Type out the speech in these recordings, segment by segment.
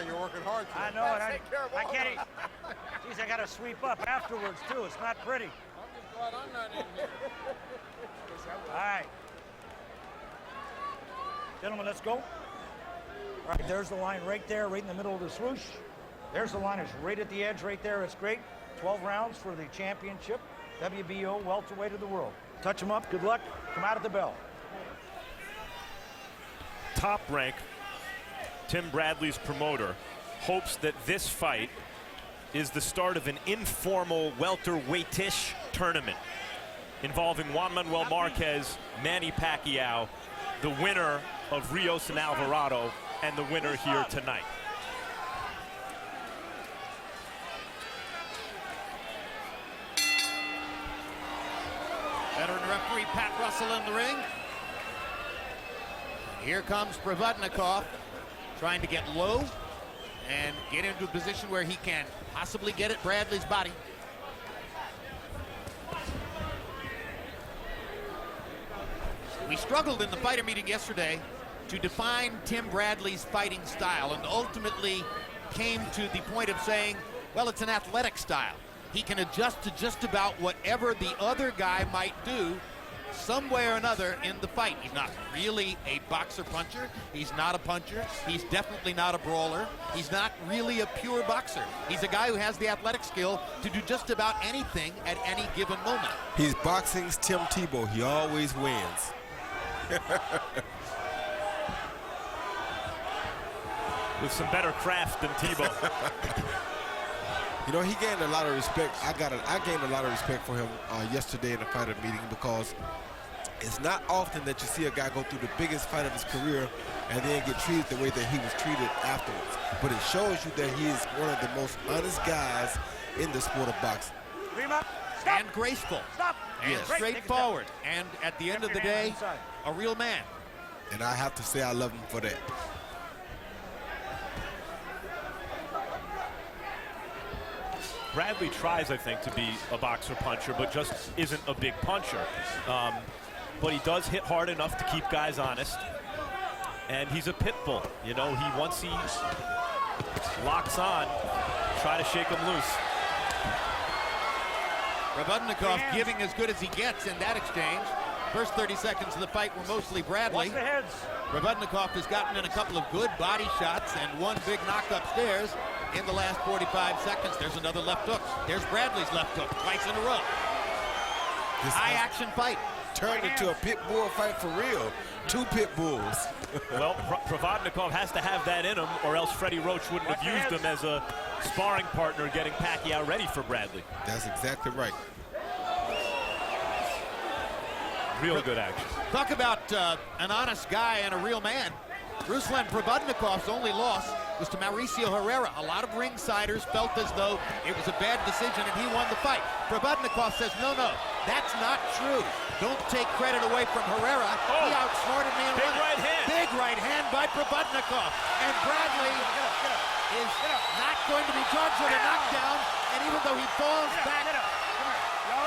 Yeah, you're working hard. Today. I know it. I can't eat. Geez, I got to sweep up afterwards, too. It's not pretty. I'm just glad I'm not in here. All right. Gentlemen, let's go. All right, there's the line right there, right in the middle of the swoosh. There's the line. It's right at the edge right there. It's great. 12 rounds for the championship. WBO welterweight of the world. Touch them up. Good luck. Come out at the bell. Top Rank, Tim Bradley's promoter, hopes that this fight is the start of an informal welterweightish tournament involving Juan Manuel Marquez, Manny Pacquiao, the winner of Rios and Alvarado, and the winner here tonight. Veteran referee Pat Russell in the ring. Here comes Проводников, trying to get low and get into a position where he can possibly get at Bradley's body. We struggled in the fighter meeting yesterday to define Tim Bradley's fighting style, and ultimately came to the point of saying, well, it's an athletic style. He can adjust to just about whatever the other guy might do some way or another in the fight. He's not really a boxer puncher. He's not a puncher. He's definitely not a brawler. He's not really a pure boxer. He's a guy who has the athletic skill to do just about anything at any given moment. He's boxing's Tim Tebow. He always wins. With some better craft than Tebow. You know, he gained a lot of respect. I gained a lot of respect for him yesterday in the fighter meeting, because it's not often that you see a guy go through the biggest fight of his career and then get treated the way that he was treated afterwards. But it shows you that he is one of the most honest guys in the sport of boxing. And graceful. Stop. And Yes. straightforward. And at the end of the day, a real man. And I have to say I love him for that. Bradley tries, I think, to be a boxer puncher, but just isn't a big puncher. But he does hit hard enough to keep guys honest. And he's a pit bull. You know, once he locks on, try to shake him loose. Проводников giving as good as he gets in that exchange. First 30 seconds of the fight were mostly Bradley. Watch the heads. Проводников has gotten in a couple of good body shots and one big knock upstairs in the last 45 seconds. There's another left hook. There's Bradley's left hook, twice in a row. This high action fight. Turned into a pit bull fight for real. Two pit bulls. Well, Проводников has to have that in him, or else Freddie Roach wouldn't have used him as a sparring partner getting Pacquiao ready for Bradley. That's exactly right. Real good action. Talk about an honest guy and a real man. Ruslan Проводниkov's only loss was to Mauricio Herrera. A lot of ringsiders felt as though it was a bad decision and he won the fight. Проводников says, no, that's not true. Don't take credit away from Herrera. He outsmarted me and Big won. right hand. Big right hand by Проводникov. And Bradley is not going to be charged with a knockdown. And even though he falls back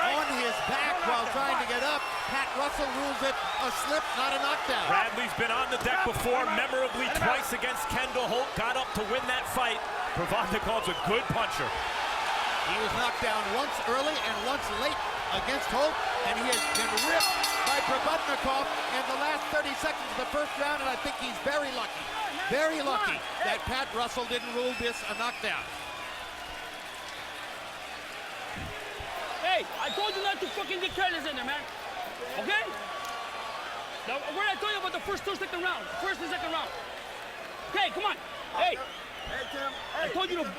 on his back while trying to get up, Pat Russell rules it a slip, not a knockdown. Bradley's been on the deck before, memorably twice against Kendall Holt. Got up to win that fight. Проводниkov's a good puncher. He was knocked down once early and once late against Holt, and he has been ripped by Проводникov in the last 30 seconds of the first round, and I think he's very lucky that Pat Russell didn't rule this a knockdown. Hey, I told you not to fucking get careless in there, man. Okay? Now, where I told you about the first and second round. Okay, come on. Hey. Hey, Tim. I told you to.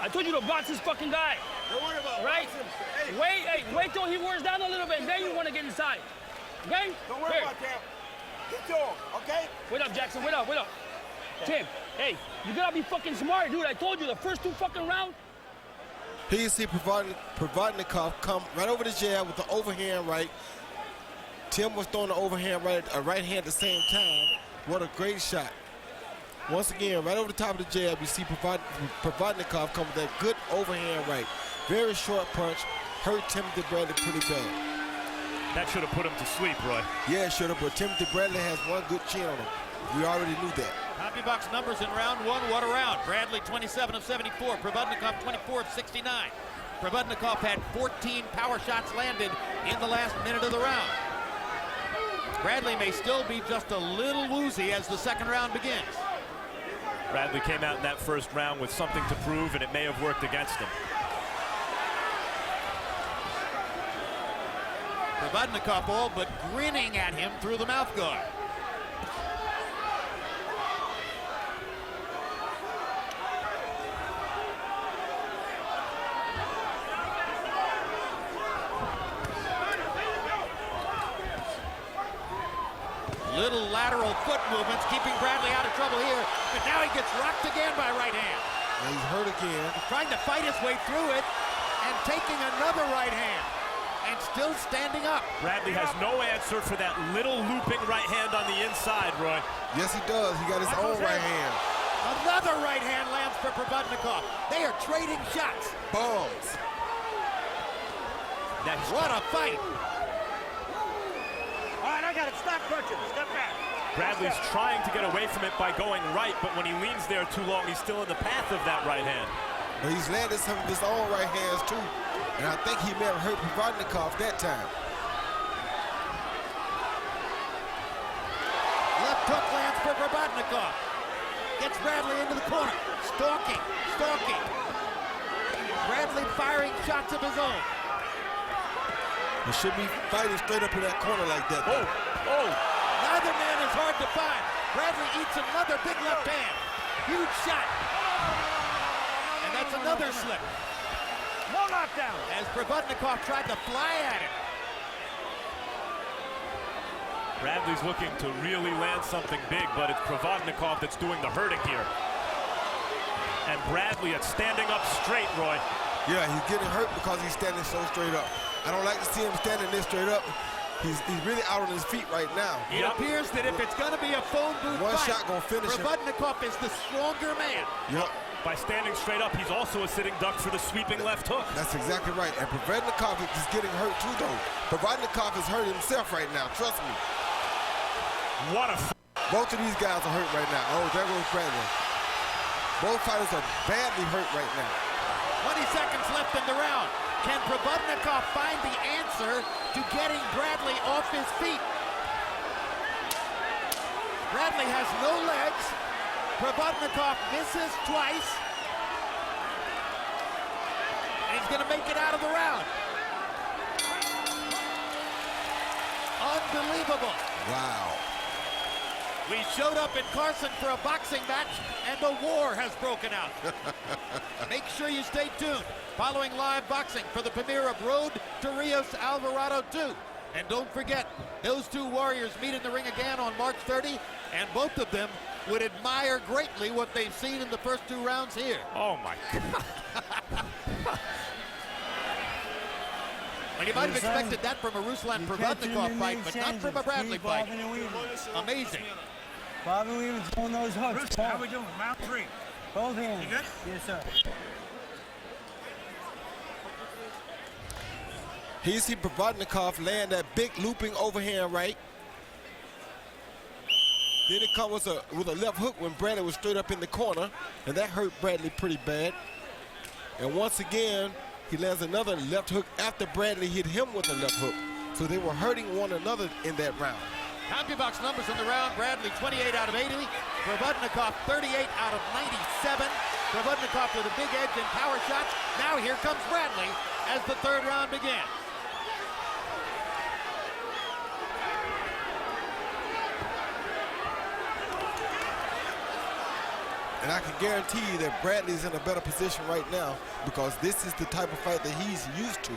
I told you to box this fucking guy. Don't worry about right? Hey. Wait till he wears down a little bit, and then you want to get inside. Okay? Don't worry about that. Get to him, okay? Wait up, Jackson. Wait up. Tim, hey, you gotta be fucking smart, dude. I told you the first two fucking rounds. Here you see Проводникov come right over the jab with the overhand right. Tim was throwing the overhand right, a right hand at the same time. What a great shot. Once again, right over the top of the jab, you see Проводникov come with that good overhand right. Very short punch, hurt Timothy Bradley pretty bad. That should have put him to sleep, Roy. Yeah, it should have, but Timothy Bradley has one good chin on him. We already knew that. CompuBox numbers in round one. What a round. Bрэдли 27 of 74. Проводников 24 of 69. Проводникov had 14 power shots landed in the last minute of the round. Bрэdli may still be just a little woozy as the second round begins. Bрэdli came out in that first round with something to prove, and it may have worked against him. Проводникov all but grinning at him through the mouth guard. Little lateral foot movements keeping Bрэdli out of trouble here, but now he gets rocked again by right hand. And he's hurt again. He's trying to fight his way through it and taking another right hand and still standing up. Bрэdli has no answer for that little looping right hand on the inside, Roy. Yes, he does. He got his own right hand. Another right hand lands for Проводникov. They are trading shots. Bombs. What a fight. All right, I got it. Stop punching. Step back. Bрэdli's trying to get away from it by going right, but when he leans there too long, he's still in the path of that right hand. But he's landed some of his own right hands, too. And I think he may have hurt Проводникov that time. Left hook lands for Проводникov. Gets Bрэdli into the corner. Stalking. Bрэdli firing shots of his own. He should be fighting straight up in that corner like that. Oh. Neither man is hard to find. Bрэdli eats another big left hand. Huge shot. And that's another slip. No knockdown. As Проводникov tried to fly at him. Bрэdli's looking to really land something big, but it's Проводникov that's doing the hurting here. And Bрэdli is standing up straight, Roy. Yeah, he's getting hurt because he's standing so straight up. I don't like to see him standing this straight up. He's really out on his feet right now. It appears that if it's going to be a phone booth One fight, shot gonna finish him. Проводникov is the stronger man. Yep. By standing straight up, he's also a sitting duck for the sweeping left hook. That's exactly right. And Проводникov is getting hurt too, though. Проводникov is hurting himself right now. Trust me. What a Both of these guys are hurt right now. Oh, there goes Bрэdli. Both fighters are badly hurt right now. 20 seconds left in the round. Can Проводникov find the answer to getting Bрэdli off his feet? Bрэdli has no legs. Проводникov misses twice. And he's going to make it out of the round. Unbelievable. Wow. We showed up in Carson for a boxing match, and the war has broken out. Make sure you stay tuned. Following live boxing for the premiere of Road to Rios Alvarado 2. And don't forget, those two warriors meet in the ring again on March 30, and both of them would admire greatly what they've seen in the first two rounds here. Oh, my God. Well, you might have expected that from a Ruslán Проводnikov fight, but not from a Bрэdli fight. Amazing. Bobbing Weaving throwing those hooks. Bruce, how we doing? Round 3. Both hands. You good? Yes, sir. Here you see Проводникov land that big looping overhand right. Then it comes with a left hook when Bрэdli was straight up in the corner, and that hurt Bрэdli pretty bad. And once again, he lands another left hook after Bрэdli hit him with a left hook. So they were hurting one another in that round. CompuBox numbers in the round. Bрэdli 28 out of 80. Проводникov 38 out of 97. Проводnikov with a big edge in power shots. Now here comes Bрэdli as the third round begins. And I can guarantee you that Bрэdli's in a better position right now because this is the type of fight that he's used to.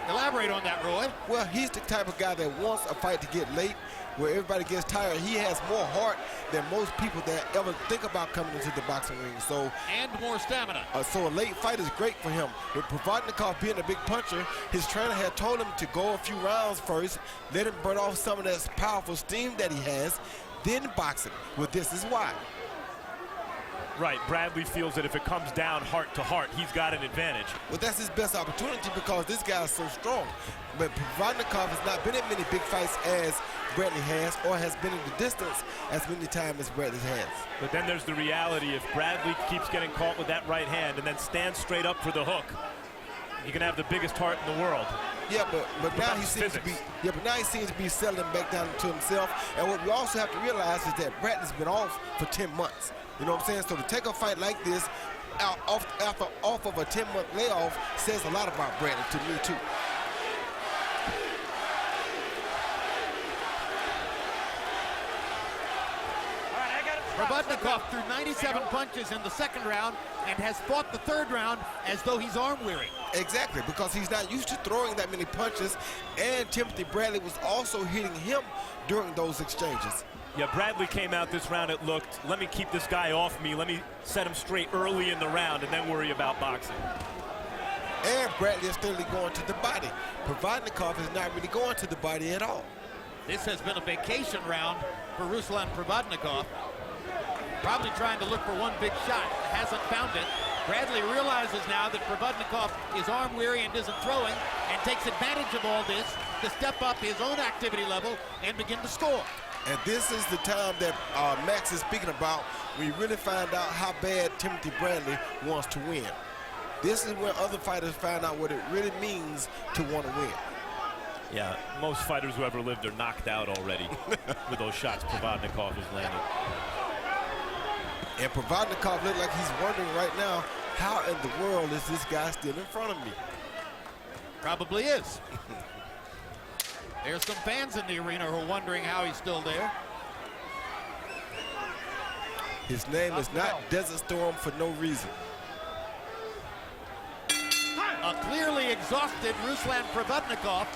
Elaborate on that, Roy. Well, he's the type of guy that wants a fight to get late, where everybody gets tired. He has more heart than most people that ever think about coming into the boxing ring. So, and more stamina. So a late fight is great for him. With Проводникov being a big puncher, his trainer had told him to go a few rounds first, let him burn off some of that powerful steam that he has, then box him. Well, this is why. Right, Bрэdli feels that if it comes down heart to heart, he's got an advantage. Well, that's his best opportunity because this guy is so strong. But Проводникov has not been in many big fights as Bрэdli has, or has been in the distance as many times as Bрэdli has. But then there's the reality, if Bрэdli keeps getting caught with that right hand and then stands straight up for the hook, you can have the biggest heart in the world. Yeah, but now he seems to be. Yeah, but now he seems to be settling back down to himself. And what we also have to realize is that Bрэdli's been off for 10 months. You know what I'm saying? So to take a fight like this off of a 10-month layoff says a lot about Bрэdli to me too. Проводников threw 97 punches in the second round and has fought the third round as though he's arm weary. Exactly, because he's not used to throwing that many punches, and Timothy Bрэdli was also hitting him during those exchanges. Yeah, Bрэdli came out this round, it looked, let me keep this guy off me, let me set him straight early in the round and then worry about boxing. And Bрэdli is steadily going to the body. Проводников is not really going to the body at all. This has been a vacation round for Ruslan Проводников. Probably trying to look for one big shot, hasn't found it. Bрэdli realizes now that Проводников is arm weary and isn't throwing, and takes advantage of all this to step up his own activity level and begin to score. And this is the time that Max is speaking about when you really find out how bad Timothy Bрэdli wants to win. This is where other fighters find out what it really means to want to win. Yeah, most fighters who ever lived are knocked out already with those shots Проводников has landed. And Проводников looks like he's wondering right now, how in the world is this guy still in front of me? Probably is. There's some fans in the arena who are wondering how he's still there. His name is not Desert Storm for no reason. A clearly exhausted Ruslan Проводников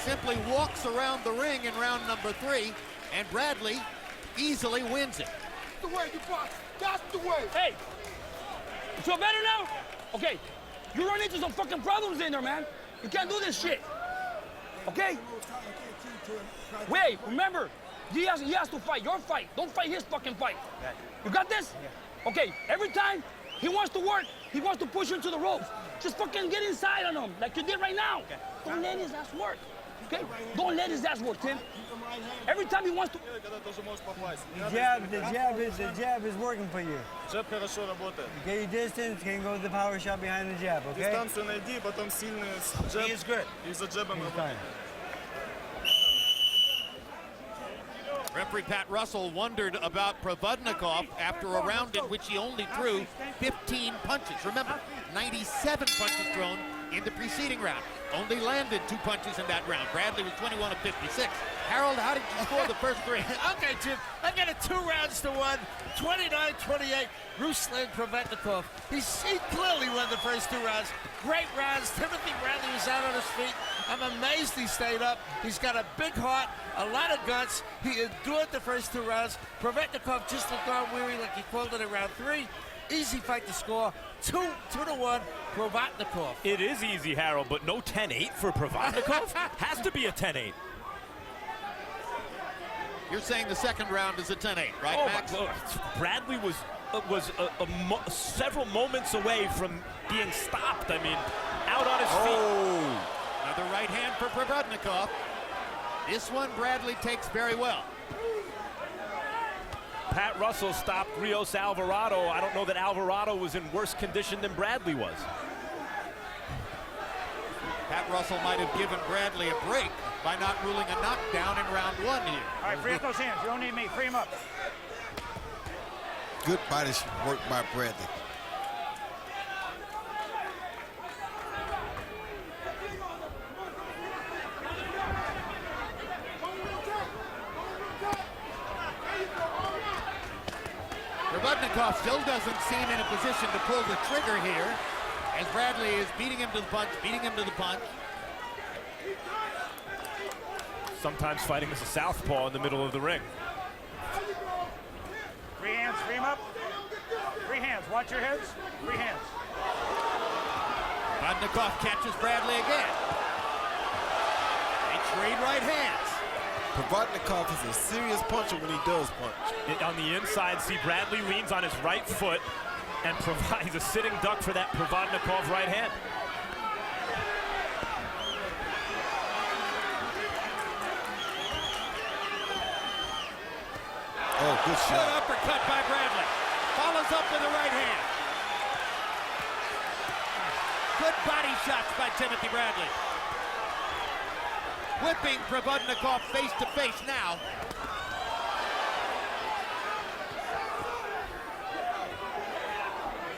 simply walks around the ring in round number 3, and Bрэdli easily wins it. That's the way you box. That's the way. Hey, you feel better now? Okay, you run into some fucking problems in there, man. You can't do this shit. Okay? Wait, remember, he has to fight your fight. Don't fight his fucking fight. You got this? Okay, every time he wants to work, he wants to push you into the ropes. Just fucking get inside on him, like you did right now. Don't let his ass work. Okay? Don't let his ass work, Tim. Every time he wants to... The jab is working for you. Джеб хорошо работает. Get your distance, can go to the power shot behind the jab, okay? Дистанцию найди, потом сильный джеб. He is good. И за джебом He's работай. fine. Referee Pat Russell wondered about Проводников after a round in which he only threw 15 punches. Remember, 97 punches thrown in the preceding round. Only landed 2 punches in that round. Bрэdli was 21 of 56. Harold, how did you score the first 3? Okay, Jim, I got it 2 rounds to 1, 29-28. Ruslan Проводникov. He clearly won the first 2 rounds. Great rounds. Timothy Bрэdli was out on his feet. I'm amazed he stayed up. He's got a big heart, a lot of guts. He endured the first 2 rounds. Проводникov just looked arm weary like he called it in round 3. Easy fight to score. 2-1, Проводникov. It is easy, Harold, but no 10-8 for Проводникov? Has to be a 10-8. You're saying the second round is a 10-8, right, Oh, Max? Bрэdli was several moments away from being stopped. I mean, out on his feet. Another right hand for Проводникov. This one Bрэdli takes very well. Pat Russell stopped Rios Alvarado. I don't know that Alvarado was in worse condition than Bрэdli was. Pat Russell might have given Bрэdli a break by not ruling a knockdown in round 1 here. All right, free up those hands. You don't need me. Free him up. Good body work by Bрэdli. Проводникov still doesn't seem in a position to pull the trigger here, as Bрэdli is beating him to the punch, beating him to the punch. Sometimes fighting as a southpaw in the middle of the ring. Free hands. Free him up. Free hands. Watch your heads. Free hands. Проводникov catches Bрэdli again. They trade right hands. Проводникov is a serious puncher when he does punch. On the inside, see Bрэdli leans on his right foot and provides a sitting duck for that Проводникov right hand. Good shot. uppercut by Bradley. Follows up with a right hand. Good body shots by Timothy Bradley. Whipping Проводников face to face now.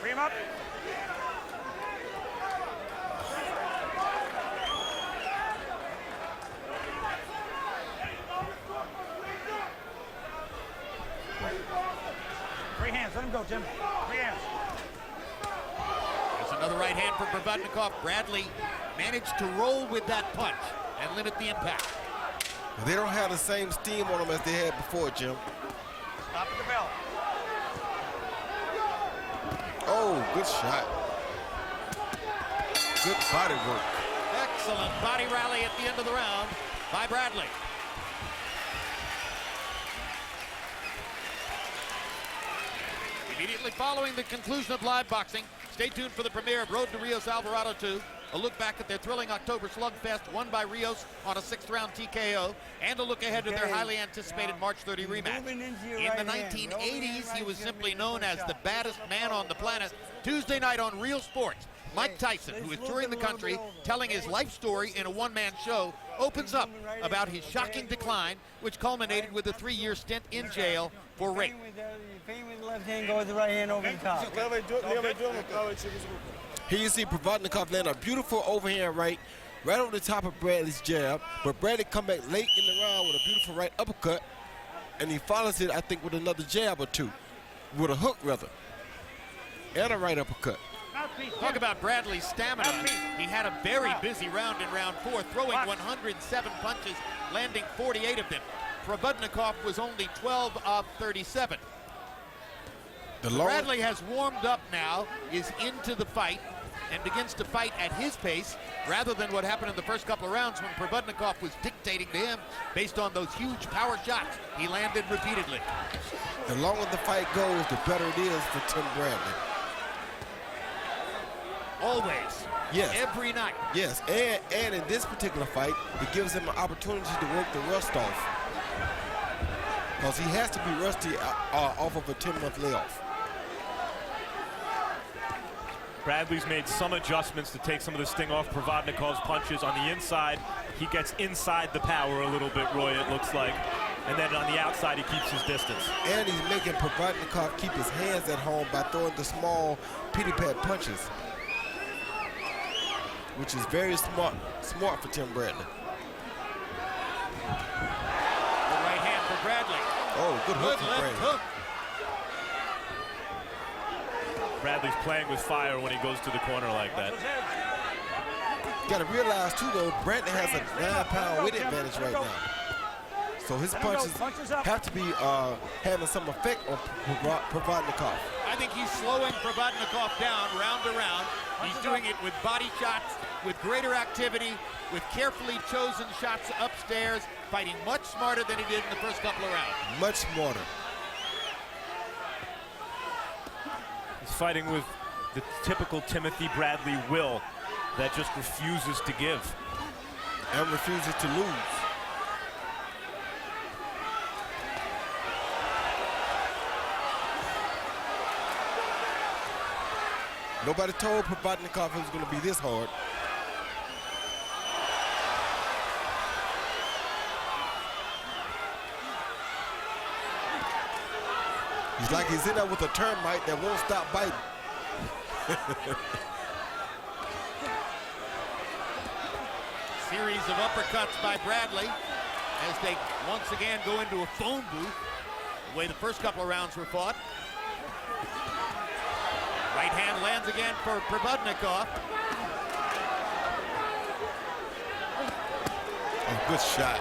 Bring him up. Free hands, let him go, Tim. Free hands. There's another right hand for Проводников. Bradley managed to roll with that punch and limit the impact. They don't have the same steam on them as they had before, Jim. Stop at the bell. Oh, good shot. Good body work. Excellent body rally at the end of the round by Bradley. Immediately following the conclusion of live boxing, stay tuned for the premiere of Road to Rios Alvarado 2, a look back at their thrilling October slugfest won by Rios on a 6th round TKO, and a look ahead to their highly anticipated March 30 rematch. In the 1980s, he was simply known as the baddest man on the planet. Tuesday night on Real Sports, Mike Tyson, who is touring the country, telling his life story in a one-man show, opens up about his shocking decline, which culminated with a 3-year stint in jail for rape. Feint with the left hand, go with the right hand over the top. Левой дернул, правой через руку. Here you see Проводников land a beautiful overhand right over the top of Bradley's jab, but Bradley come back late in the round with a beautiful right uppercut, and he follows it, I think, with another jab or two, with a hook rather, and a right uppercut. Talk about Bradley's stamina. He had a very busy round in round 4, throwing 107 punches, landing 48 of them. Проводников was only 12 of 37. Bradley has warmed up now, is into the fight, and begins to fight at his pace, rather than what happened in the first couple of rounds when Проводников was dictating to him based on those huge power shots he landed repeatedly. The longer the fight goes, the better it is for Tim Bradley. Always. Yes. Every night. Yes, and in this particular fight, it gives him an opportunity to work the rust off. Because he has to be rusty off of a 10-month layoff. Bradley's made some adjustments to take some of the sting off Проводниkov's punches on the inside. He gets inside the power a little bit, Roy, it looks like. And then on the outside, he keeps his distance. And he's making Проводников keep his hands at home by throwing the small pity-pat punches, which is very smart for Tim Bradley. The right hand for Bradley. Oh, good hook for left Bradley. hook. Bradley's playing with fire when he goes to the corner like that. You got to realize, too, though, Bradley has a 9-pound weight advantage right now. So his punches have to be having some effect on Проводников. I think he's slowing Проводников down round to round. He's doing it with body shots, with greater activity, with carefully chosen shots upstairs, fighting much smarter than he did in the first couple of rounds. Much smarter. He's fighting with the typical Timothy Bradley will that just refuses to give. And refuses to lose. Nobody told Проводников it was going to be this hard. He's like he's in there with a termite that won't stop biting. Series of uppercuts by Bradley as they once again go into a phone booth, the way the first couple of rounds were fought. Right hand lands again for Проводников. Oh, good shot.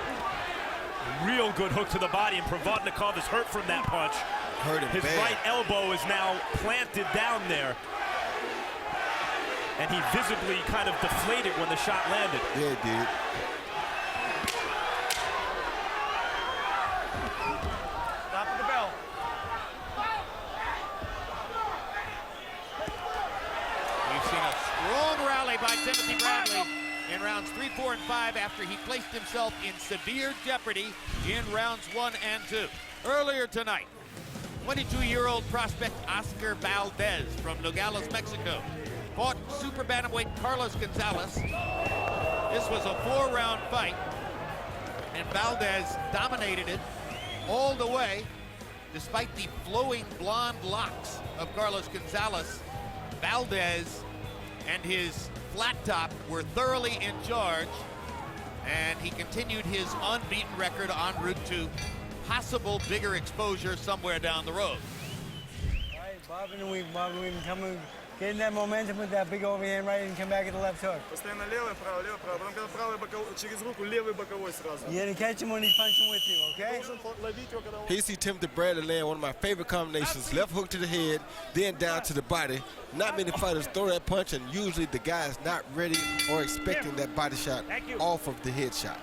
Real good hook to the body, and Проводников is hurt from that punch. Hurt him His bad. right elbow is now planted down there. And he visibly kind of deflated when the shot landed. Yeah, it did. Stop at the bell. We've seen a strong rally by Timothy Bradley in rounds 3, 4, and 5 after he placed himself in severe jeopardy in rounds 1 and 2. Earlier tonight, 22-year-old prospect Oscar Valdez from Nogales, Mexico, fought super bantamweight Carlos Gonzalez. This was a 4-round fight, and Valdez dominated it all the way, despite the flowing blonde locks of Carlos Gonzalez. Valdez and his flat top were thoroughly in charge, and he continued his unbeaten record en route to possible bigger exposure somewhere down the road. All right, bob and weave, come and get in that momentum with that big overhand right and come back at the left hook. Постоянно левый, правый, левый, правый. Потом, когда правый боковой, через руку, левый боковой сразу. You're gonna catch him when he's punching with you, okay? Должен ловить его, когда он... Here you see Timothi Bradley land one of my favorite combinations. Left hook to the head, then down to the body. Not many fighters throw that punch, and usually the guy is not ready or expecting that body shot off of the head shot.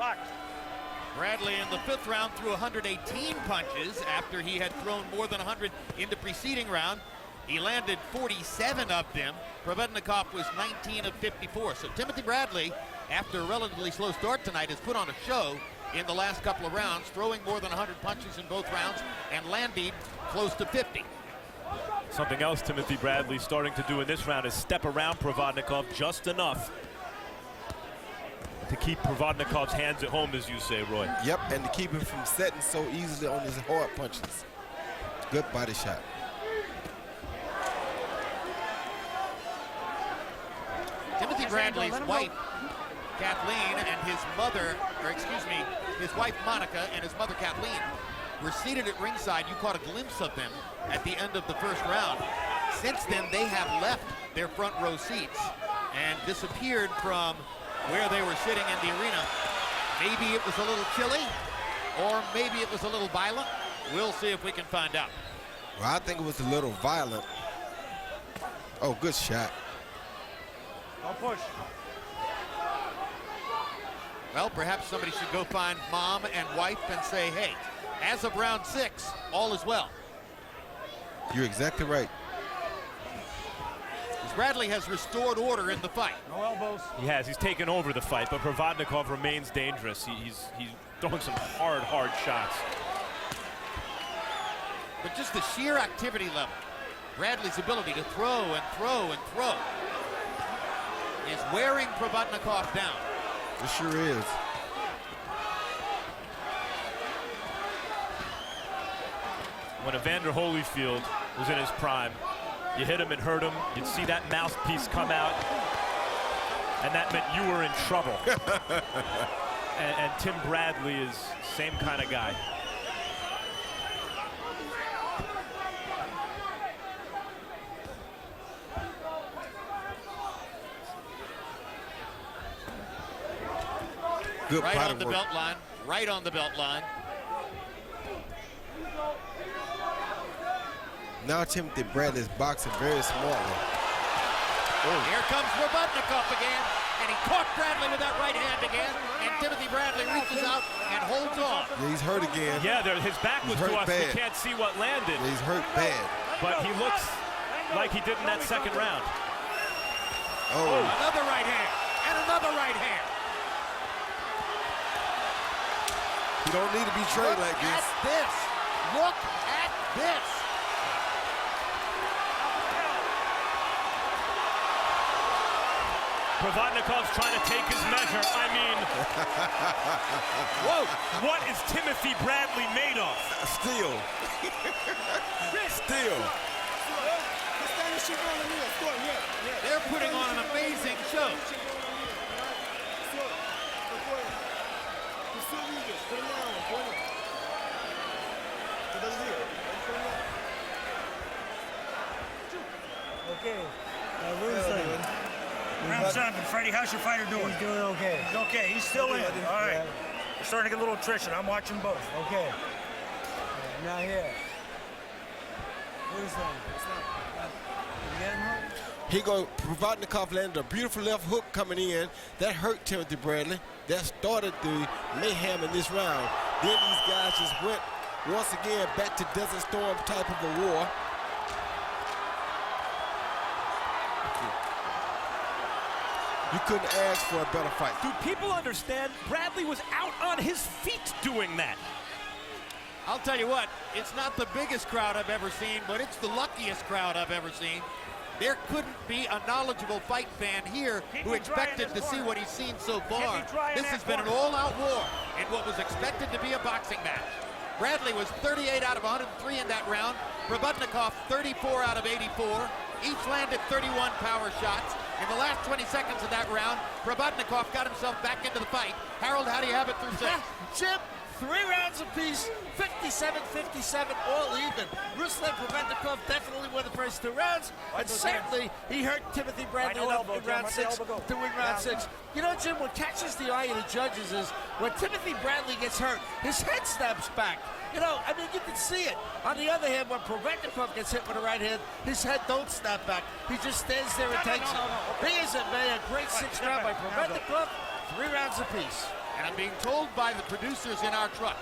Bradley in the 5th round threw 118 punches after he had thrown more than 100 in the preceding round. He landed 47 of them. Проводников was 19 of 54. So Timothi Bradley, after a relatively slow start tonight, has put on a show in the last couple of rounds, throwing more than 100 punches in both rounds and landing close to 50. Something else Timothi Bradley starting to do in this round is step around Проводников just enough to keep Проводниkov's hands at home, as you say, Roy. Yep, and to keep him from setting so easily on his hard punches. Good body shot. Timothi Bradley's wife, Kathleen, and his mother, or excuse me, his wife Monica and his mother Kathleen were seated at ringside. You caught a glimpse of them at the end of the 1st round. Since then, they have left their front row seats and disappeared from where they were sitting in the arena. Maybe it was a little chilly, or maybe it was a little violent. We'll see if we can find out. Well, I think it was a little violent. Oh, good shot. Don't push. Well, perhaps somebody should go find mom and wife and say, hey, as of round 6, all is well. You're exactly right. Bradley has restored order in the fight. No elbows. He has. He's taken over the fight, but Проводников remains dangerous. He's throwing some hard shots. But just the sheer activity level, Bradley's ability to throw and throw and throw, is wearing Проводников down. It sure is. When Evander Holyfield was in his prime, you hit him and hurt him, you'd see that mouthpiece come out, and that meant you were in trouble. and Tim Bradley is same kind of guy. Good right body on the work. belt line, right on the belt line. Now Timothi Bradley's boxing very smartly. Oh. Here comes Проводников again, and he caught Bradley with that right hand again, and Timothi Bradley reaches out and holds on. Yeah, he's hurt again. Yeah, his back was to us. Bad. We can't see what landed. Yeah, he's hurt bad. But he looks like he did in that 2nd round. Oh. Another right hand, and another right hand. You don't need to be trained like this. Look at this. Проводnikov's trying to take his measure. I mean, whoa, what is Timothi Bradley made of? Steel. Steel. They're putting on an amazing show. Okay. Ruslin. Round 7, Freddie, how's your fighter doing? He's doing okay. He's okay, he's still in. All right. We're starting to get a little attrition. I'm watching both. Okay. Now here. Ruslin. You get him hurt? He Проводников landed a beautiful left hook coming in. That hurt Timothi Bradley. That started the mayhem in this round. Then these guys just went once again back to Desert Storm type of a war. You couldn't ask for a better fight. Do people understand? Bradley was out on his feet doing that. I'll tell you what, it's not the biggest crowd I've ever seen, but it's the luckiest crowd I've ever seen. There couldn't be a knowledgeable fight fan here who expected to see what he's seen so far. This has been an all-out war in what was expected to be a boxing match. Bрэdli was 38 out of 103 in that round. Проводников 34 out of 84. Each landed 31 power shots. In the last 20 seconds of that round, Проводников got himself back into the fight. Harold, how do you have it through 6? Jim, 3 rounds apiece, 57-57, all even. Ruslan Проводникov definitely won the first 2 rounds, and certainly he hurt Timoty Bрэdli enough in round 6 to win round 6. You know, Jim, what catches the eye of the judges is when Timoty Bрэdli gets hurt, his head snaps back. You know, I mean, you can see it. On the other hand, when Проводников gets hit with a right hand, his head don't snap back. He just stands there and takes it. He is a great 6th round by Проводникov, 3 rounds apiece. And I'm being told by the producers in our truck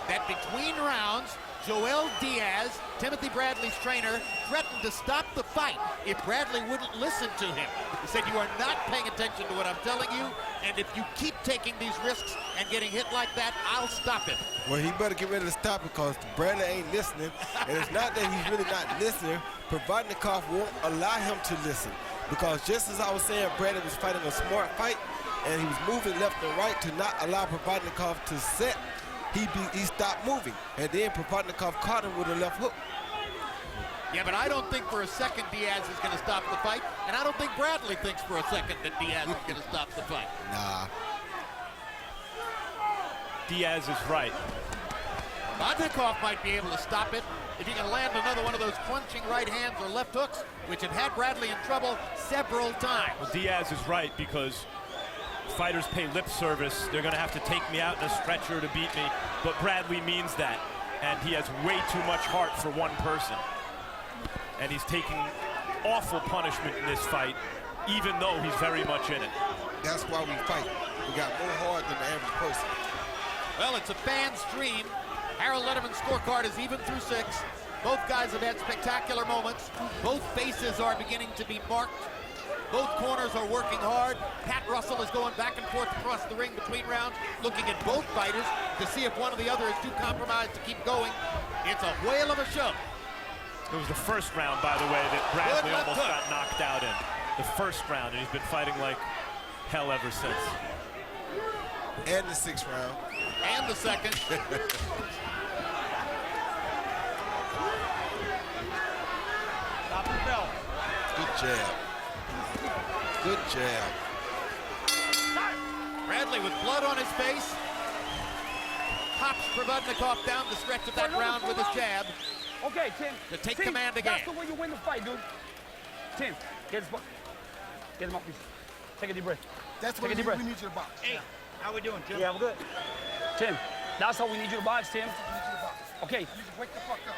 that between rounds, Joel Diaz, Timoty Bрэdli's trainer, threatened to stop the fight if Bрэdli wouldn't listen to him. He said, you are not paying attention to what I'm telling you, and if you keep taking these risks and getting hit like that, I'll stop it. Well, he better get ready to stop because Bрэdli ain't listening. And it's not that he's really not listening. Проводников won't allow him to listen. Because just as I was saying, Bрэdli was fighting a smart fight, and he was moving left and right to not allow Проводников to set. He stopped moving, and then Проводников caught him with a left hook. Yeah, but I don't think for a second Diaz is going to stop the fight, and I don't think Bрэdli thinks for a second that Diaz is going to stop the fight. Nah. Diaz is right. Проводникov might be able to stop it if he can land another one of those crunching right hands or left hooks, which have had Bрэdli in trouble several times. Well, Diaz is right because fighters pay lip service. They're going to have to take me out in a stretcher to beat me, but Bрэdli means that, and he has way too much heart for one person. And he's taking awful punishment in this fight, even though he's very much in it. That's why we fight. We got more heart than the average person. Well, it's a fan stream. Harold Letterman's scorecard is even through 6. Both guys have had spectacular moments. Both faces are beginning to be marked. Both corners are working hard. Pat Russell is going back and forth across the ring between rounds, looking at both fighters to see if one or the other is too compromised to keep going. It's a whale of a show. It was the first round, by the way, that Bрэdli almost got knocked out in. The first round, and he's been fighting like hell ever since. And the 6th round. And the 2nd. Stop the bell. Good jab. Good jab. Bрэdli with blood on his face. Hops Проводникov down the stretch of that round with his jab. Okay, Tim. To take Tim, command again. That's the way you win the fight, dude. Tim, get him up, please. Take a deep breath. That's what we need you to box. Hey, how we doing, Tim? Yeah, we're good. Tim, that's how we need you to box, Tim. Okay. You just wake the fuck up.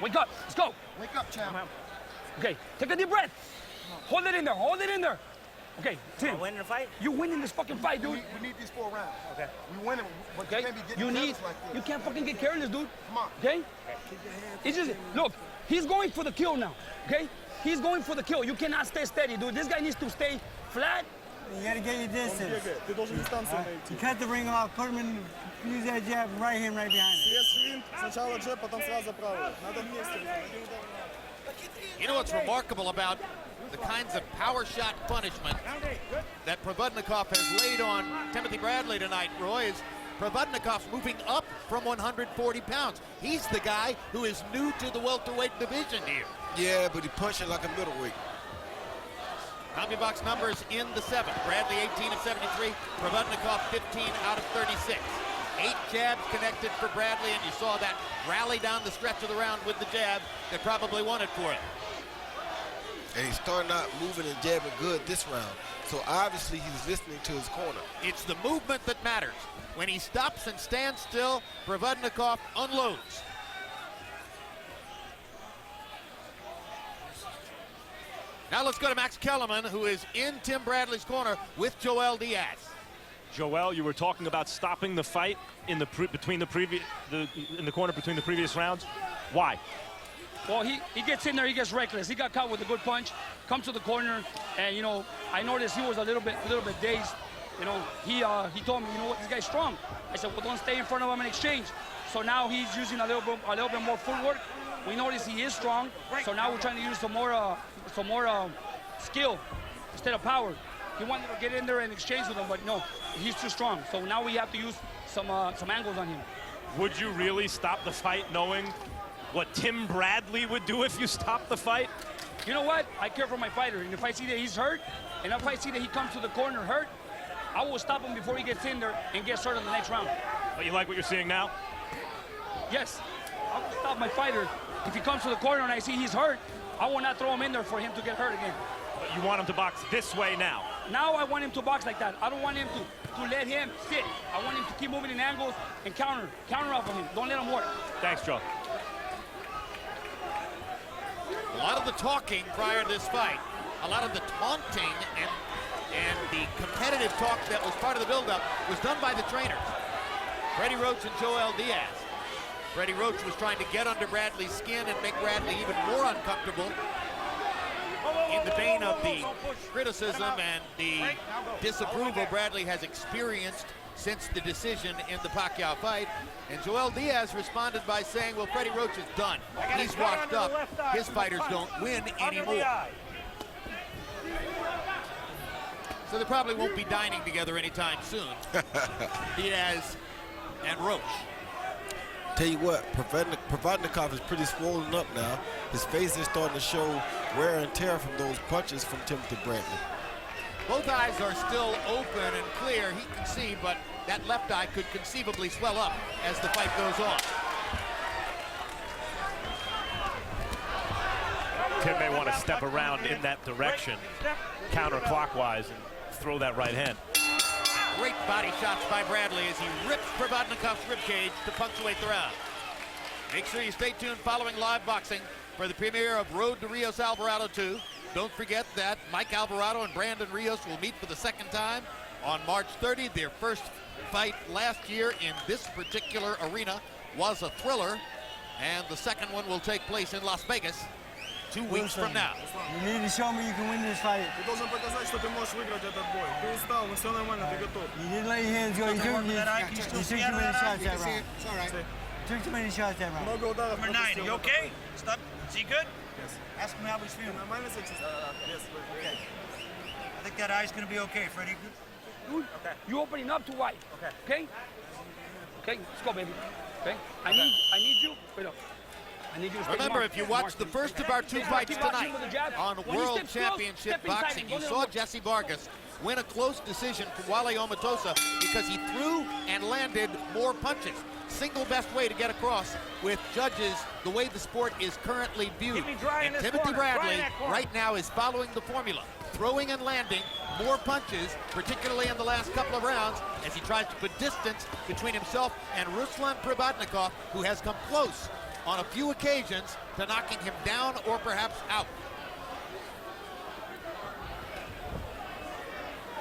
Wake up. Let's go. Wake up, champ. Okay, take a deep breath. Hold it in there. Hold it in there. Okay, Tim. Winning the fight? You winning this fucking fight, dude. We need these 4 rounds. Okay. We win them, but Okay. you can't be getting careless like this. You can't fucking get careless, dude. Come on. Okay? It's just, look, he's going for the kill now, okay? He's going for the kill. You cannot stay steady, dude. This guy needs to stay flat. You gotta get your distance. You cut the ring off, put him in, use that jab, right hand right behind him. You know what's remarkable about the kinds of power shot punishment that Проводников has laid on Timoty Bрэdli tonight, Roy, is Проводниkov's moving up from 140 pounds. He's the guy who is new to the welterweight division here. Yeah, but he punching like a middleweight. CompuBox numbers in the 7th. Bрэdli 18 of 73, Проводникov 15 out of 36. 8 jabs connected for Bрэdli, and you saw that rally down the stretch of the round with the jab that probably won it for him. And he's starting out moving and jabbing good this round. So obviously he's listening to his corner. It's the movement that matters. When he stops and stands still, Проводников unloads. Now let's go to Max Kellerman, who is in Tim Bradley's corner with Joel Diaz. Joel, you were talking about stopping the fight in the in the corner between the previous rounds. Why? Well, he gets in there, he gets reckless. He got caught with a good punch, comes to the corner, and, you know, I noticed he was a little bit dazed. You know, he told me, you know what, this guy's strong. I said, well, don't stay in front of him and exchange. So now he's using a little bit more footwork. We notice he is strong. So now we're trying to use some more skill instead of power. He wanted to get in there and exchange with him, but no, he's too strong. So now we have to use some angles on him. Would you really stop the fight knowing what Tim Bradley would do if you stopped the fight? You know what? I care for my fighter, and if I see that he's hurt, and if I see that he comes to the corner hurt, I will stop him before he gets in there and gets hurt in the next round. But you like what you're seeing now? Yes, I will stop my fighter. If he comes to the corner and I see he's hurt, I will not throw him in there for him to get hurt again. But you want him to box this way now? Now I want him to box like that. I don't want him to let him sit. I want him to keep moving in angles and counter off of him. Don't let him work. Thanks, Joe. A lot of the talking prior to this fight, a lot of the taunting and the competitive talk that was part of the buildup was done by the trainers. Freddie Roach and Joel Diaz. Freddie Roach was trying to get under Bradley's skin and make Bradley even more uncomfortable in the vein of the criticism and the disapproval Bradley has experienced since the decision in the Pacquiao fight. And Joel Diaz responded by saying, well, Freddie Roach is done. He's washed up. His fighters don't win anymore. So they probably won't be dining together anytime soon. Diaz and Roach. Tell you what, Проводников is pretty swollen up now. His face is starting to show wear and tear from those punches from Timothée Bradley. Both eyes are still open and clear. He can see, but that left eye could conceivably swell up as the fight goes on. Tim may want to step around in that direction, counterclockwise, and throw that right hand. Great body shots by Bradley as he rips Проводников's ribcage to punctuate the round. Make sure you stay tuned following live boxing for the premiere of Road to Rios Alvarado 2. Don't forget that Mike Alvarado and Brandon Rios will meet for the second time on March 30. Their first fight last year in this particular arena was a thriller, and the second one will take place in Las Vegas 2 weeks from now. You need to show me you can win this fight. Ты должен показать, что ты можешь выиграть этот бой. Ты устал, но все нормально, ты готов. You didn't let your hands go. You took too many shots that round. It's all right. Took too many shots that round. Много ударов. Number 9, are you okay? Stop. Is he good? Yes. Ask him how he's feeling. Нормально себя чувствуешь? Yes. Okay. I think that eye's going to be okay, Freddie. Dude, you opening up too wide. Okay. Okay? Okay, let's go, baby. Okay? I need you. Wait up. I need you to stay Remember, marked. if you watched the first of our 2 fights Keep watching tonight with the jab. on When he World steps close, Championship step inside Boxing, him. you Don't let saw him Jesse Vargas win a close decision from Wale Omatosa because he threw and landed more punches. Single best way to get across with judges the way the sport is currently viewed. Keep me dry in And this Timothée corner, dry in Bradley that corner. right now is following the formula, throwing and landing more punches, particularly in the last couple of rounds, as he tries to put distance between himself and Ruslan Проводников, who has come close on a few occasions to knocking him down or perhaps out.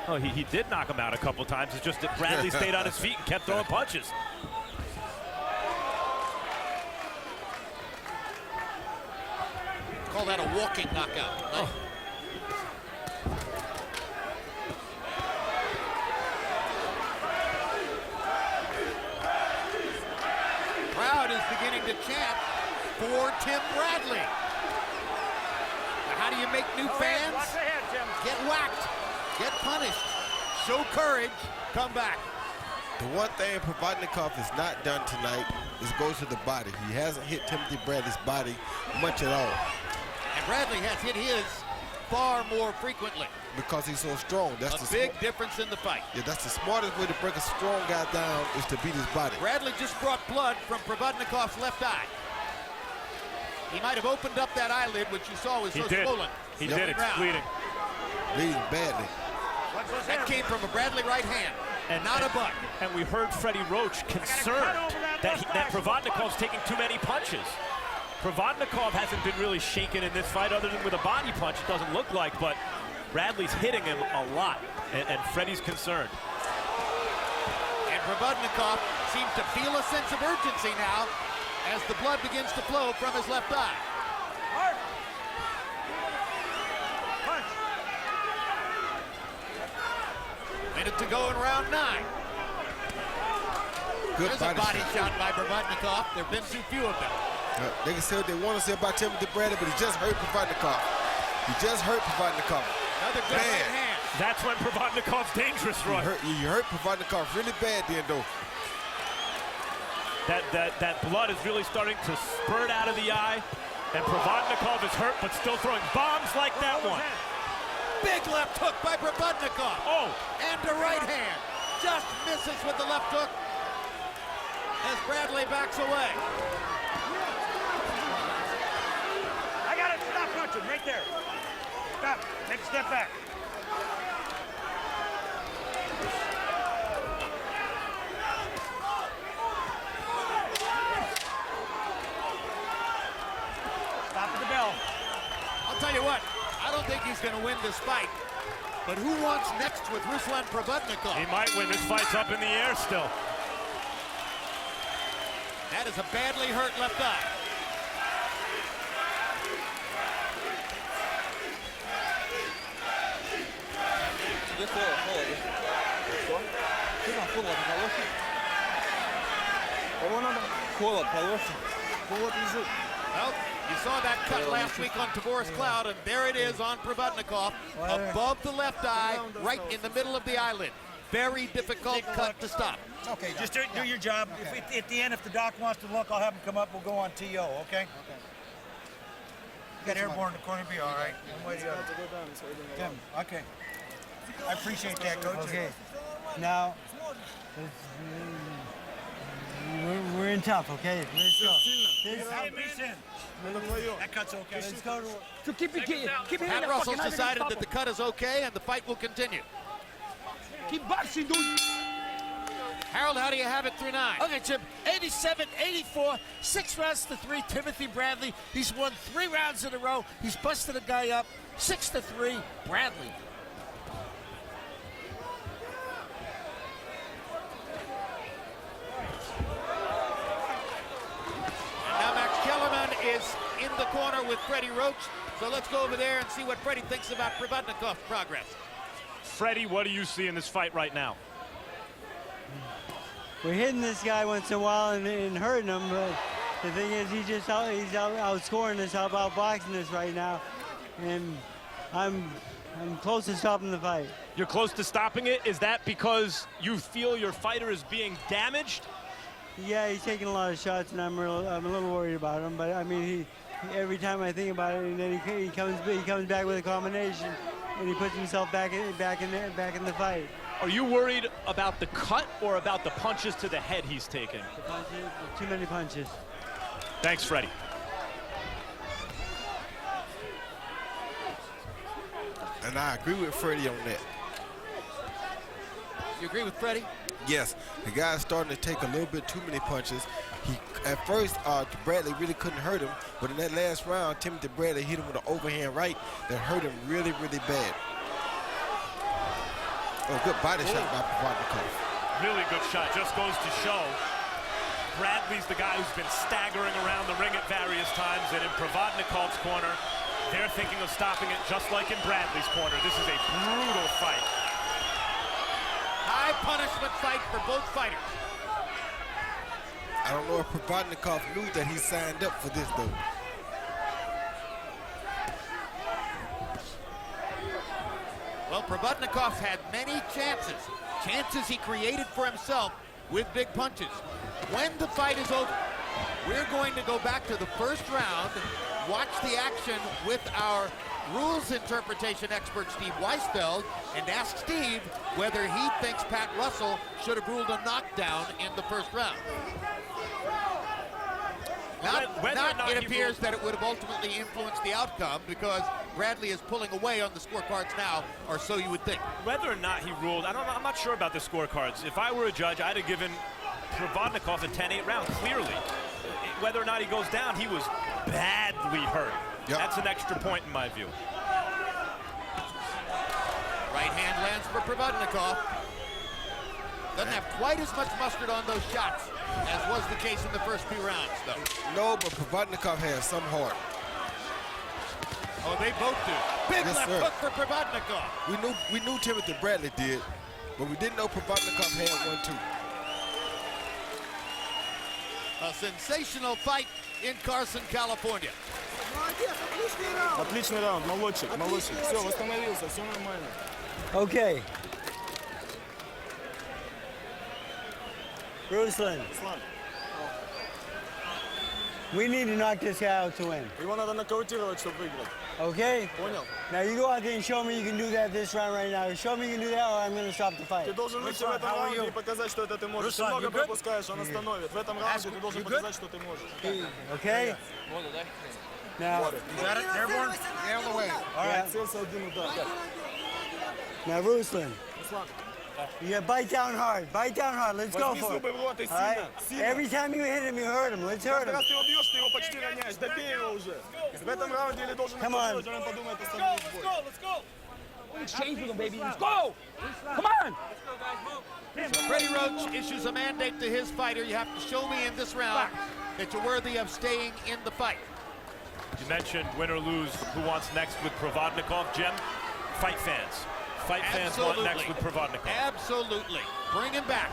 Oh, he did knock him out a couple times. It's just that Bradley stayed on his feet and kept throwing punches. Call that a walking knockout. Oh. Crowd is beginning to chant for Tim Bradley. Now, how do you make new fans? Watch the head, Tim. Get whacked, get punished, show courage, come back. The one thing Проводников has not done tonight is go to the body. He hasn't hit Timothée Bradley's body much at all. And Bradley has hit his far more frequently. Because he's so strong. That's A big difference in the fight. Yeah, that's the smartest way to break a strong guy down is to beat his body. Bradley just brought blood from Проводников's left eye. He might have opened up that eyelid, which you saw was so swollen. He did. It's bleeding. Bleeding badly. That came from a Bradley right hand, and not a butt. And we heard Freddie Roach concerned that Проводниkov's taking too many punches. Проводников hasn't been really shaken in this fight other than with a body punch, it doesn't look like, but Bradley's hitting him a lot, and Freddie's concerned. And Проводников seems to feel a sense of urgency now as the blood begins to flow from his left eye. Minute to go in round 9. Good There's a body shot by Проводников. There have been too few of them. They can say what they want to say about Timoty Bradley, but he just hurt Проводников. He just hurt Проводникov. Another good right hand. That's when Проводниkov's dangerous, Roy. You hurt Проводникov really bad then, though. That blood is really starting to spurt out of the eye, and Проводникov is hurt, but still throwing bombs like that one. Big left hook by Проводникov. Oh! And a right hand. Just misses with the left hook as Bradley backs away. I got it. Stop punching right there. Stop. Take a step back. Stop at the bell. I'll tell you what, I don't think he's going to win this fight. But who wants next with Ruslan Проводников? He might win. This fight's up in the air still. That is a badly hurt left eye. Well, you saw that cut last week on Tavoris Cloud, and there it is on Проводников, above the left eye, right in the middle of the eyelid. Very difficult cut to stop. Okay, just do your job. If, at the end, if the doc wants to look, I'll have him come up. We'll go on TO, okay? Got airborne in the corner, be all right. One way or the other. Tim, okay. I appreciate that, Coach. Okay. Now, we're in tough, okay? Let's go. That cut's okay. Let's go to So keep it in Pat that Russell's fucking decided that the cut is okay, and the fight will continue. Keep boxing, dude. Harold, how do you have it through 9? Okay, Jim, 87-84, 6 rounds to 3, Timoty Bradley. He's won 3 rounds in a row. He's busted a guy up, 6-3, Bradley. And now Max Kellerman is in the corner with Freddie Roach. So let's go over there and see what Freddie thinks about Проводников's progress. Freddie, what do you see in this fight right now? We're hitting this guy once in a while and hurting him, but the thing is, he's outscoring us, outboxing us right now, and I'm close to stopping the fight. You're close to stopping it? Is that because you feel your fighter is being damaged? Yeah, he's taking a lot of shots, and I'm a little worried about him. But I mean, every time I think about it, and then he comes back with a combination, and he puts himself back in the fight. Are you worried about the cut or about the punches to the head he's taken? The punches, too many punches. Thanks, Freddie. And I agree with Freddie on that. You agree with Freddie? Yes, the guy's starting to take a little bit too many punches. At first, Bradley really couldn't hurt him, but in that last round, Timoty Bradley hit him with an overhand right that hurt him really, really bad. Oh, good body shot by Проводников. Really good shot. Just goes to show Bradley's the guy who's been staggering around the ring at various times, and in Проводниkov's corner, they're thinking of stopping it just like in Bradley's corner. This is a brutal fight. High punishment fight for both fighters. I don't know if Проводников knew that he signed up for this, though. Well, Проводниkov's had many chances he created for himself with big punches. When the fight is over, we're going to go back to the first round, watch the action with our rules interpretation expert, Steve Weisfeld, and ask Steve whether he thinks Pat Russell should have ruled a knockdown in the first round. It appears that it would have ultimately influenced the outcome because Bradley is pulling away on the scorecards now, or so you would think. Whether or not he ruled, I'm not sure about the scorecards. If I were a judge, I'd have given Проводников a 10-8 round, clearly. Whether or not he goes down, he was badly hurt. Yep. That's an extra point in my view. Right hand lands for Проводников. Doesn't have quite as much mustard on those shots as was the case in the first few rounds, though. No, but Проводников has some heart. Oh, they both do. Big left hook for Проводникov. We knew Timoty Bradley did, but we didn't know Проводников had one too. A sensational fight in Carson, California. Отличный раунд, молодчик. Все, восстановился, все нормально. Okay. Ruslan, we need to knock this guy out to win. Его надо нокаутировать, чтобы выиграть. Okay? Понял? Now you go out there and show me you can do that this round right now. Show me you can do that or I'm going to stop the fight. Ты должен выйти в этом раунде и показать, что это ты можешь. Ты много пропускаешь, он остановит. В этом раунде ты должен показать, что ты можешь. Okay? Now, You got it, Airborne? Get on the way. all right. Целься один удар. Now, Ruslan, Руслан, you bite down hard. Bite down hard. Let's go возьми for зубы it. в рот и All right? сильно. Every time you hit him, you hurt him. Let's hurt Каждый him. раз ты его бьешь, ты его почти роняешь. Добей его уже. В этом раунде или должен Come on. нокаутировать, он подумает, остановить бой. Exchange with him, baby. Let's go. Come on. Freddie Roach issues a mandate to his fighter. You have to show me in this round that you're worthy of staying in the fight. You mentioned win or lose, who wants next with Проводников, Jim? Fight fans. Fight fans want next with Проводникov. Absolutely. Bring him back.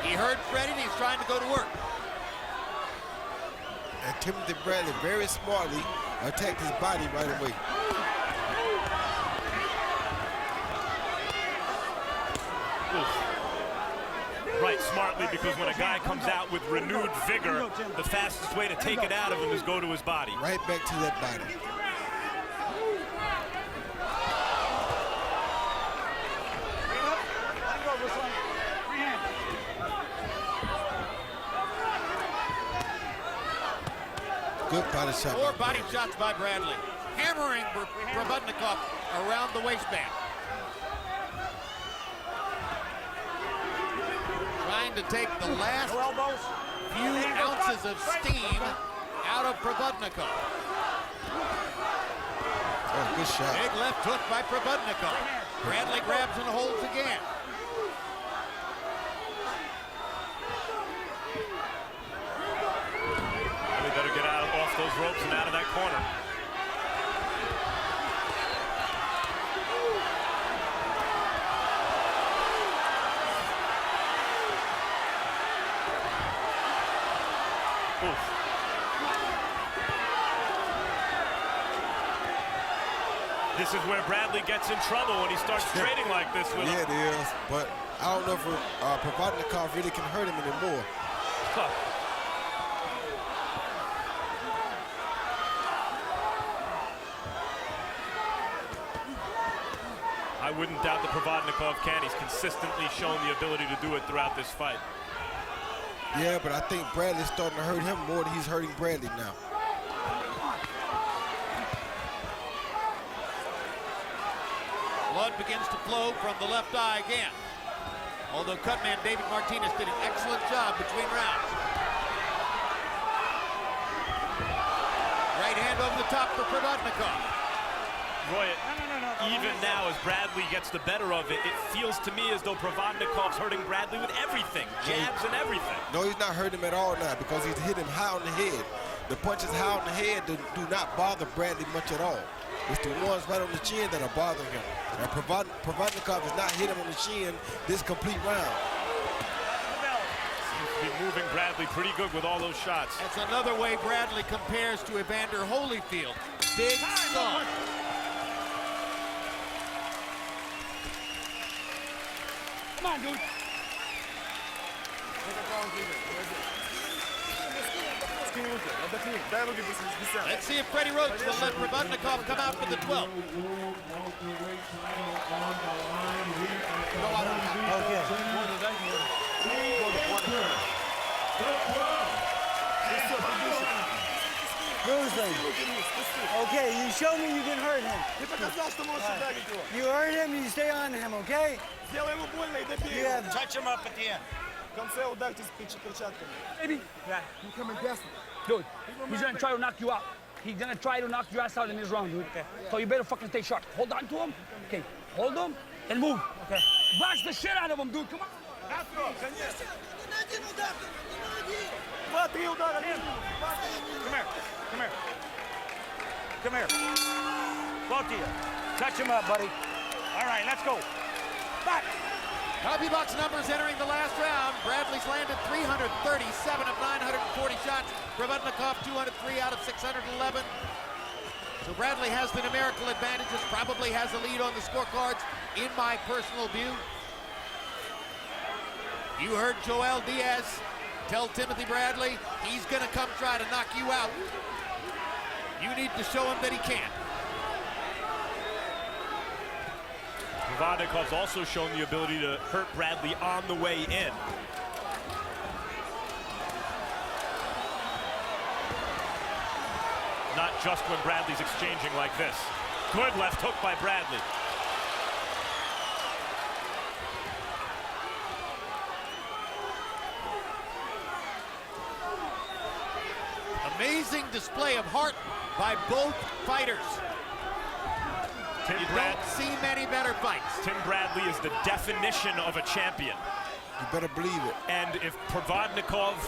He heard Freddie and he's trying to go to work. And Timothy Bradley very smartly attacked his body right away. Right, smartly, because when a guy comes out with renewed vigor, the fastest way to take it out of him is go to his body. Right back to that body. Good body shot. Four body shots by Bradley. Hammering Проводников around the waistband. Trying to take the last few ounces of steam out of Проводникov. Oh, good shot. Big left hook by Проводникov. Bradley grabs and holds again. They better get out off those ropes and out of that corner. Oof. This is where Bradley gets in trouble when he starts trading like this with him. Yeah, it is. But I don't know if Проводникov really can hurt him anymore. Huh. I wouldn't doubt that Проводников can. He's consistently shown the ability to do it throughout this fight. Yeah, but I think Bradley's starting to hurt him more than he's hurting Bradley now. Blood begins to flow from the left eye again. Although cutman David Martinez did an excellent job between rounds. Right hand over the top for Проводникov. Roy, even now as Bradley gets the better of it, it feels to me as though Проводниkov's hurting Bradley with everything, jabs and everything. No, he's not hurting him at all now because he's hit him high on the head. The punches high on the head do not bother Bradley much at all. It's the ones right on the chin that are bothering him. And Проводникov has not hit him on the chin this complete round. Seems to be moving Bradley pretty good with all those shots. That's another way Bradley compares to Evander Holyfield. Big song. Come on, dude. Let's see if Freddie Roach will let Проводникov come out for the 12th. Ruslan, okay, you show me you can hurt him. You hurt him, you stay on him, okay? Yeah. Touch him up at the end. Baby. Yeah. You coming desperate. Dude, he's gonna try to knock you out. He's gonna try to knock your ass out in this round, dude. Okay. So you better fucking stay sharp. Hold on to him. Okay. Hold him and move. Okay. Blast the shit out of him, dude. Come on. Come here. Come here. Come here. Both of you. Touch him up, buddy. All right, let's go. Back. Copy box numbers entering the last round. Bradley's landed 337 of 940 shots. Проводников 203 out of 611. So Bradley has the numerical advantages, probably has a lead on the scorecards, in my personal view. You heard Joel Diaz tell Timothy Bradley, he's gonna come try to knock you out. You need to show him that he can. Проводниkov's also shown the ability to hurt Bradley on the way in. Not just when Bradley's exchanging like this. Good left hook by Bradley. Amazing display of heart by both fighters. You don't see many better fights. Tim Bradley is the definition of a champion. You better believe it. And if Проводников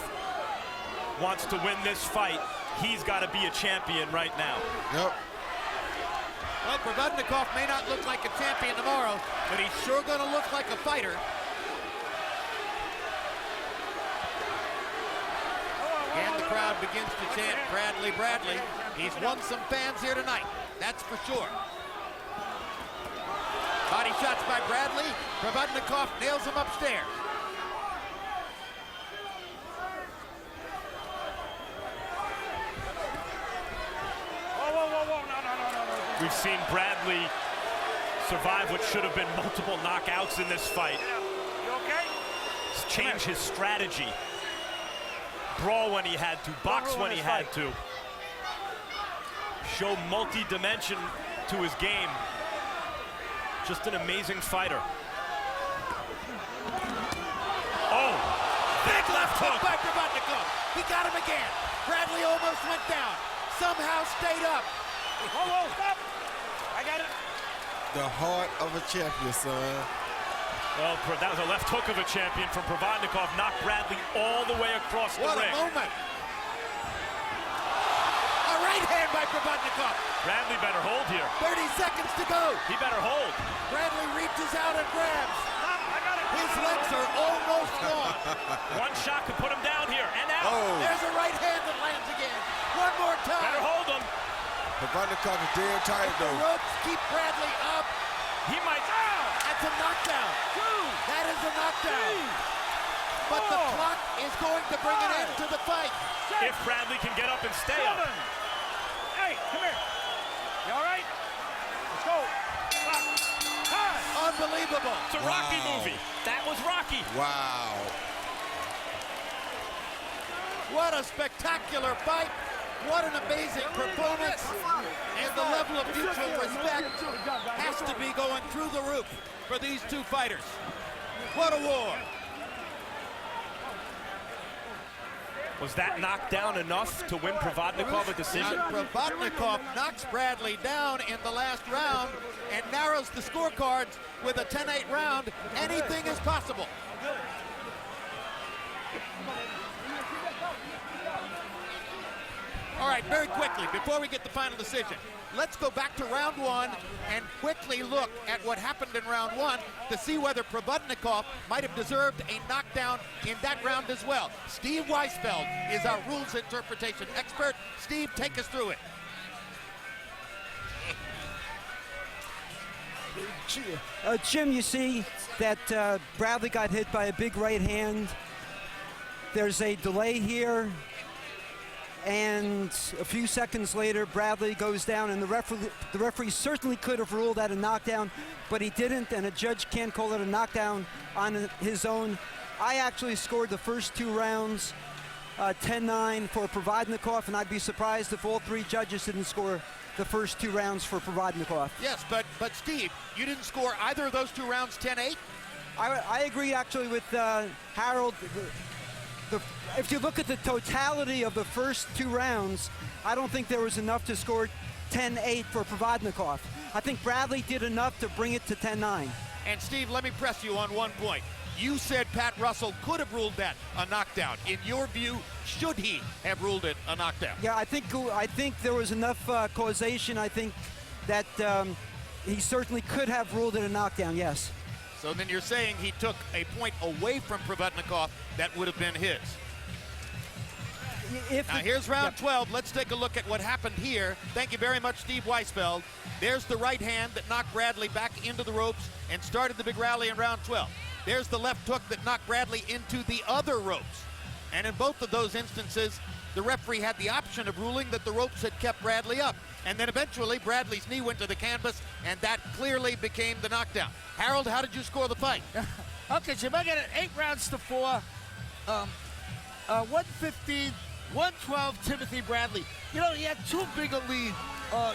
wants to win this fight, he's got to be a champion right now. Yep. Well, Проводников may not look like a champion tomorrow, but he's sure going to look like a fighter. And the crowd begins to chant Bradley, Bradley. He's won some fans here tonight, that's for sure. Body shots by Bradley. Проводников nails him upstairs. We've seen Bradley survive what should have been multiple knockouts in this fight. You okay? Change his strategy. Brawl when he had to, box when he had to. Show multi-dimension to his game. Just an amazing fighter. Oh, big left hook by Проводников. He got him again. Bradley almost went down. Somehow stayed up. Whoa, stop. I got it. The heart of a champion, son. Well, that was a left hook of a champion from Проводников. Knocked Bradley all the way across the ring. What a moment. A right hand by Проводников. Bradley better hold here. 30 seconds to go. He better hold. Bradley reaches out and grabs. Stop, I got it. His legs are almost gone. One shot could put him down here and out. Oh. There's a right hand that lands again. One more time. Better hold him. Проводников is damn tired, The though. ropes keep Bradley up. He might. That's a knockdown. That is a knockdown. But the clock is going to bring an end to the fight. If Bradley can get up and stay up. Hey, come here. You all right? Let's go. Unbelievable. It's a Rocky movie. That was Rocky. Wow. What a spectacular fight. What an amazing performance. And the level of mutual respect has to be going through the roof for these two fighters. What a war. Was that knockdown enough to win Проводников a decision? Проводников knocks Bradley down in the last round and narrows the scorecards with a 10-8 round. Anything is possible. All right, very quickly, before we get the final decision, let's go back to round one and quickly look at what happened in round one to see whether Проводников might have deserved a knockdown in that round as well. Steve Weisfeld is our rules interpretation expert. Steve, take us through it. Jim, you see that Bradley got hit by a big right hand. There's a delay here. And a few seconds later, Bradley goes down, and the referee certainly could have ruled that a knockdown, but he didn't, and a judge can't call it a knockdown on his own. I actually scored the first two rounds 10-9 for Проводников, and I'd be surprised if all three judges didn't score the first two rounds for Проводников. Yes, but Steve, you didn't score either of those two rounds 10-8? I agree actually with Harold. If you look at the totality of the first two rounds, I don't think there was enough to score 10-8 for Проводников. I think Bradley did enough to bring it to 10-9. And Steve, let me press you on one point. You said Pat Russell could have ruled that a knockdown. In your view, should he have ruled it a knockdown? Yeah, I think there was enough causation. I think that he certainly could have ruled it a knockdown, yes. So then you're saying he took a point away from Проводников that would have been his. Now here's round 12. Let's take a look at what happened here. Thank you very much, Steve Weisfeld. There's the right hand that knocked Brädli back into the ropes and started the big rally in round 12. There's the left hook that knocked Brädli into the other ropes. And in both of those instances, the referee had the option of ruling that the ropes had kept Brädli up. And then eventually, Bradley's knee went to the canvas, and that clearly became the knockdown. Harold, how did you score the fight? Okay, Jim, I got it 8 rounds to 4. 115, 112, Timothy Brädli. You know, he had too big a lead.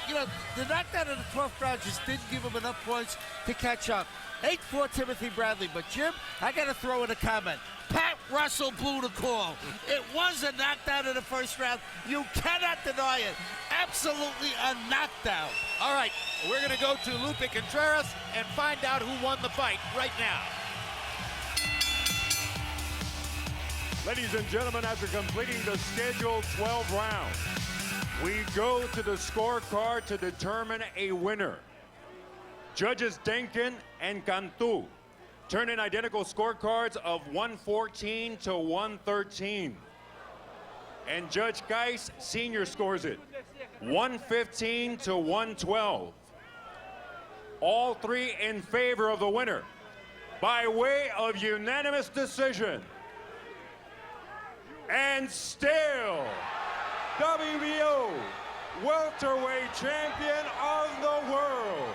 You know, the knockdown in the 12th round just didn't give him enough points to catch up. 8-4 Timothy Brädli. But, Jim, I got to throw in a comment. Pat Russell blew the call. It was a knockdown in the first round. You cannot deny it. Absolutely a knockdown. All right, we're going to go to Lupe Contreras and find out who won the fight right now. Ladies and gentlemen, after completing the scheduled 12 rounds, we go to the scorecard to determine a winner. Judges Denkin and Cantu turn in identical scorecards of 114 to 113. And Judge Geis Sr. scores it 115 to 112. All three in favor of the winner by way of unanimous decision. And still, WBO welterweight champion of the world,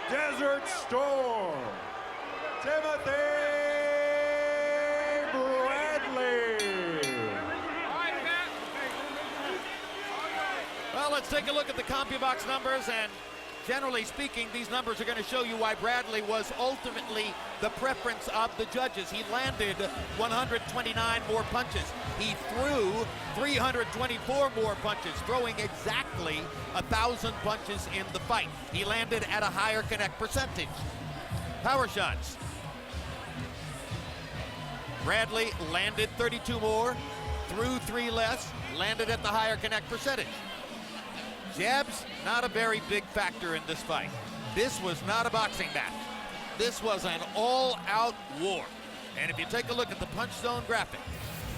Desert Storm, Timoti Brädli. Well, let's take a look at the CompuBox numbers, and generally speaking, these numbers are going to show you why Brädli was ultimately the preference of the judges. He landed 129 more punches. He threw 324 more punches, throwing exactly 1,000 punches in the fight. He landed at a higher connect percentage. Power shots. Brädli landed 32 more, threw 3 less, landed at the higher connect percentage. Jabs, not a very big factor in this fight. This was not a boxing match. This was an all-out war. And if you take a look at the punch zone graphic,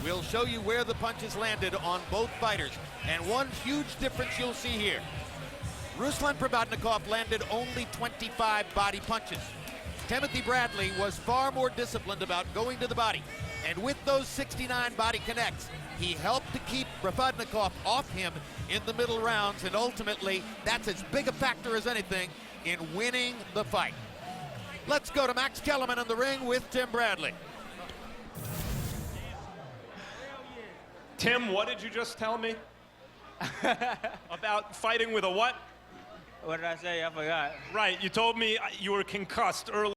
we'll show you where the punches landed on both fighters. And one huge difference you'll see here. Ruslan Проводников landed only 25 body punches. Timoti Brädli was far more disciplined about going to the body. And with those 69 body connects, he helped to keep Проводников off him in the middle rounds, and ultimately, that's as big a factor as anything in winning the fight. Let's go to Max Kellerman in the ring with Tim Brädli. Tim, what did you just tell me? About fighting with a what? What did I say? I forgot. Right, you told me you were concussed earlier.